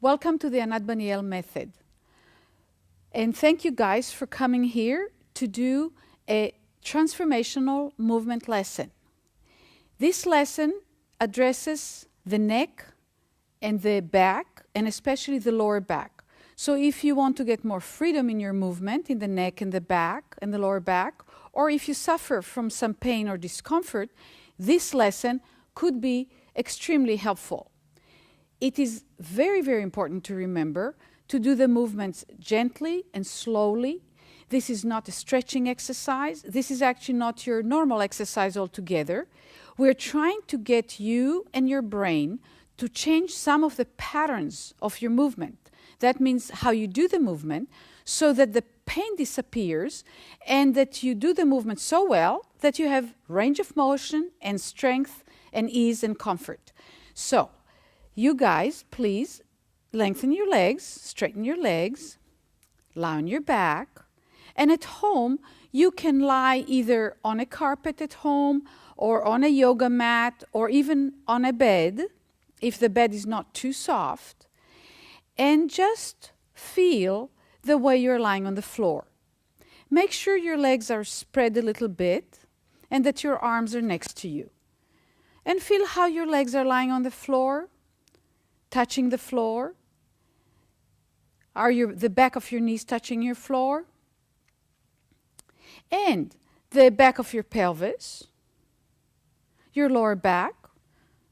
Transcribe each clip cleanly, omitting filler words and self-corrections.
Welcome to the Anat Baniel method. And thank you guys for coming here to do a transformational movement lesson. This lesson addresses the neck and the back, and especially the lower back. So if you want to get more freedom in your movement in the neck and the back and the lower back, or if you suffer from some pain or discomfort, this lesson could be extremely helpful. It is very, very important to remember to do the movements gently and slowly. This is not a stretching exercise. This is actually not your normal exercise altogether. We're trying to get you and your brain to change some of the patterns of your movement. That means how you do the movement so that the pain disappears and that you do the movement so well that you have range of motion and strength and ease and comfort. So, you guys, please lengthen your legs, straighten your legs, lie on your back, and at home you can lie either on a carpet at home or on a yoga mat or even on a bed if the bed is not too soft, and just feel the way you're lying on the floor. Make sure your legs are spread a little bit and that your arms are next to you. And feel how your legs are lying on the floor, touching the floor. Are the back of your knees touching your floor? And the back of your pelvis, your lower back.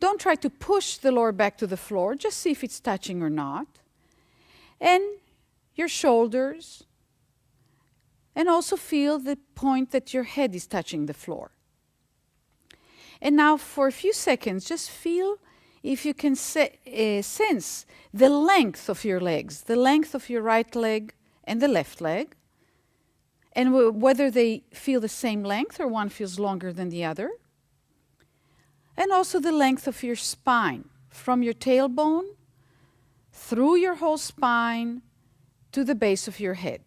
Don't try to push the lower back to the floor. Just see if it's touching or not. And your shoulders. And also feel the point that your head is touching the floor. And now for a few seconds, just feel if you can sense the length of your legs, the length of your right leg and the left leg, and whether they feel the same length or one feels longer than the other. And also the length of your spine, from your tailbone, through your whole spine, to the base of your head.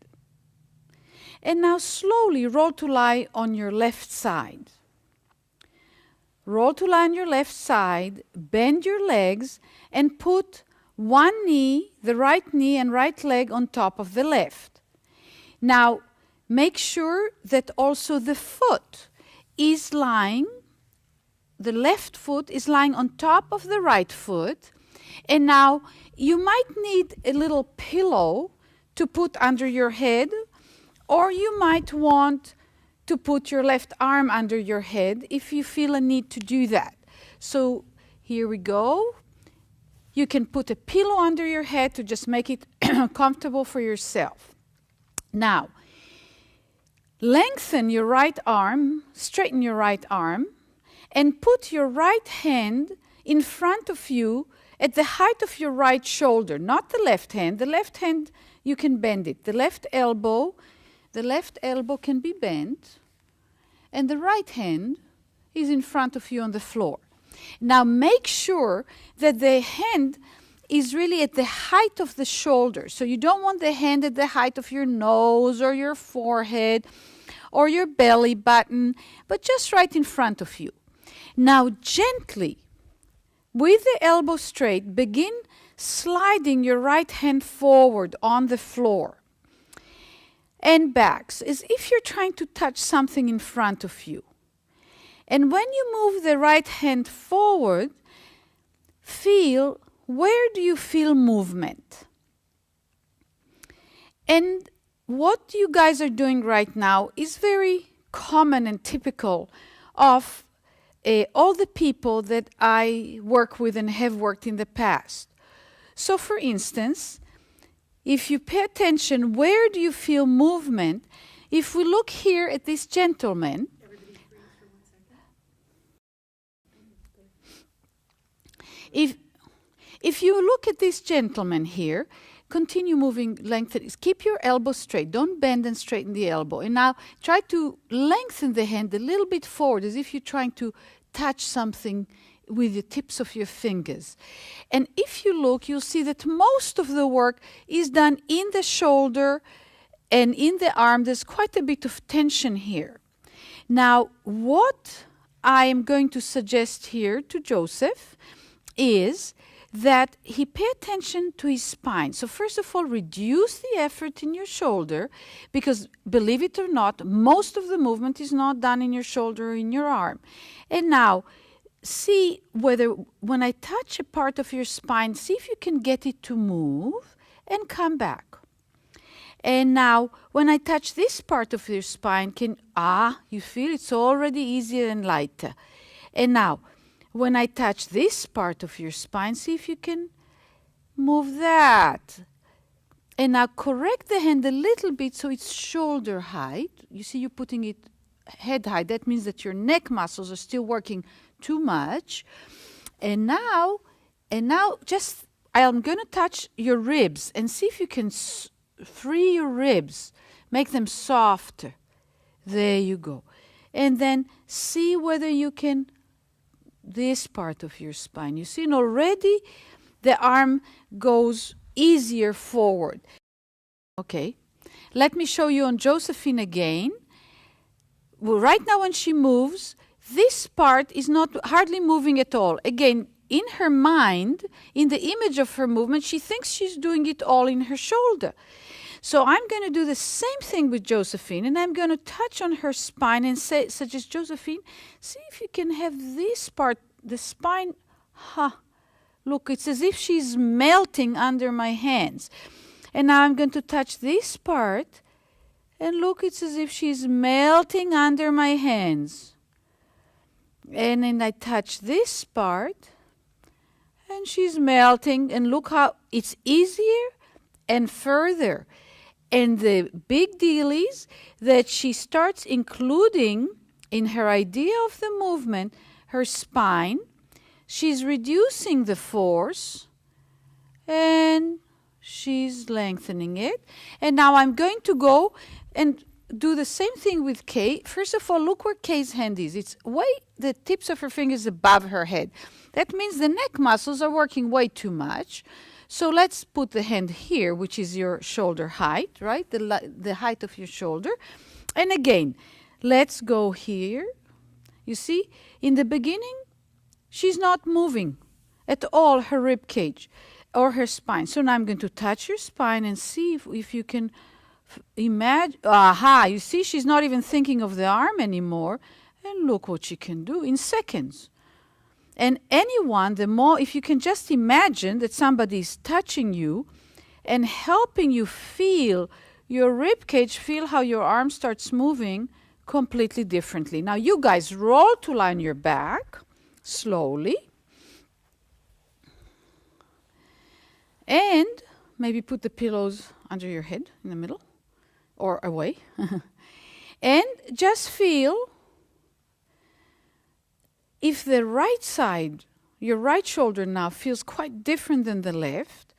And now slowly roll to lie on your left side. Roll to lie on your left side, bend your legs, and put one knee, the right knee and right leg on top of the left. Now, make sure that also the foot is lying, the left foot is lying on top of the right foot. And now, you might need a little pillow to put under your head, or you might want to put your left arm under your head if you feel a need to do that. So here we go. You can put a pillow under your head to just make it comfortable for yourself. Now, lengthen your right arm, straighten your right arm, and put your right hand in front of you at the height of your right shoulder, not the left hand. The left hand, you can bend it. The left elbow can be bent, and the right hand is in front of you on the floor. Now make sure that the hand is really at the height of the shoulder. So you don't want the hand at the height of your nose or your forehead or your belly button, but just right in front of you. Now gently, with the elbow straight, begin sliding your right hand forward on the floor and backs, as if you're trying to touch something in front of you. And when you move the right hand forward, feel, where do you feel movement? And what you guys are doing right now is very common and typical of all the people that I work with and have worked in the past. So for instance, if you pay attention, where do you feel movement? If we look here at this gentleman, if you look at this gentleman here, continue moving, lengthen, keep your elbow straight, don't bend and straighten the elbow. And now try to lengthen the hand a little bit forward as if you're trying to touch something with the tips of your fingers. And if you look, you'll see that most of the work is done in the shoulder and in the arm. There's quite a bit of tension here. Now, what I am going to suggest here to Joseph is that he pay attention to his spine. So first of all, reduce the effort in your shoulder, because believe it or not, most of the movement is not done in your shoulder or in your arm. And now, see whether when I touch a part of your spine, see if you can get it to move and come back. And now, when I touch this part of your spine, you feel it's already easier and lighter. And now, when I touch this part of your spine, see if you can move that. And now correct the hand a little bit so it's shoulder height. You see, you're putting it head height. That means that your neck muscles are still working too much. And now just, I'm going to touch your ribs and see if you can free your ribs. Make them softer. There you go. And then see whether you can this part of your spine. You see, and already the arm goes easier forward. Okay, let me show you on Josephine again. Well, right now when she moves, this part is not hardly moving at all. Again, in her mind, in the image of her movement, she thinks she's doing it all in her shoulder. So I'm going to do the same thing with Josephine, and I'm going to touch on her spine and suggest, Josephine, see if you can have this part, the spine, look, it's as if she's melting under my hands. And now I'm going to touch this part, and look, it's as if she's melting under my hands. And then I touch this part, and she's melting, and look how it's easier and further. And the big deal is that she starts including in her idea of the movement her spine. She's reducing the force and she's lengthening it. And now I'm going to go and do the same thing with Kay. First of all, look where Kay's hand is. It's way the tips of her fingers above her head. That means the neck muscles are working way too much. So let's put the hand here, which is your shoulder height, right? The height of your shoulder. And again, let's go here. You see, in the beginning, she's not moving at all her rib cage or her spine. So now I'm going to touch your spine and see if you can imagine. You see, she's not even thinking of the arm anymore. And look what she can do in seconds. And anyone, if you can just imagine that somebody is touching you and helping you feel your rib cage, feel how your arm starts moving completely differently. Now you guys roll to lie on your back slowly. And maybe put the pillows under your head in the middle or away. And just feel if the right side, your right shoulder now feels quite different than the left,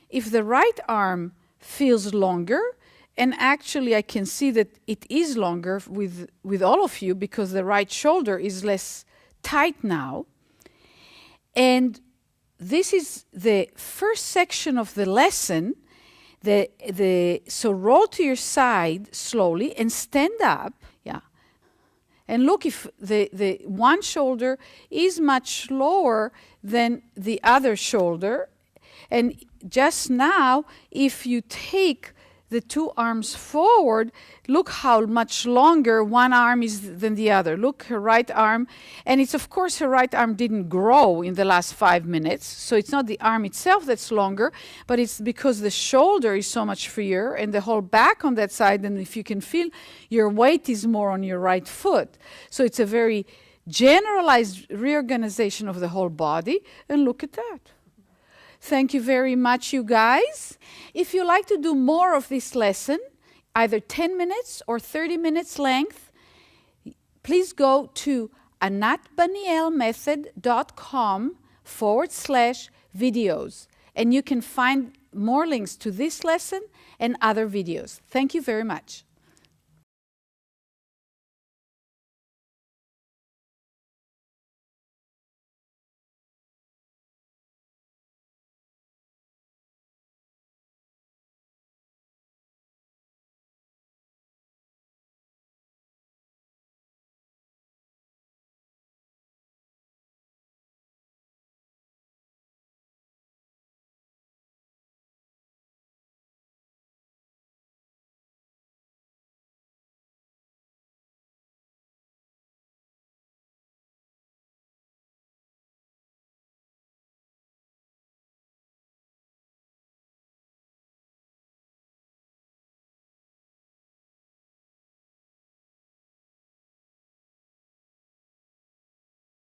if the right arm feels longer, and actually I can see that it is longer with all of you because the right shoulder is less tight now. And this is the first section of the lesson. So roll to your side slowly and stand up. Yeah. And look if the one shoulder is much lower than the other shoulder. And just now, if you take the two arms forward, look how much longer one arm is than the other. Look, her right arm, and it's of course her right arm didn't grow in the last 5 minutes, so it's not the arm itself that's longer, but it's because the shoulder is so much freer and the whole back on that side, and if you can feel, your weight is more on your right foot. So it's a very generalized reorganization of the whole body, and look at that. Thank you very much, you guys. If you like to do more of this lesson, either 10 minutes or 30 minutes length, please go to anatbanielmethod.com/videos, and you can find more links to this lesson and other videos. Thank you very much.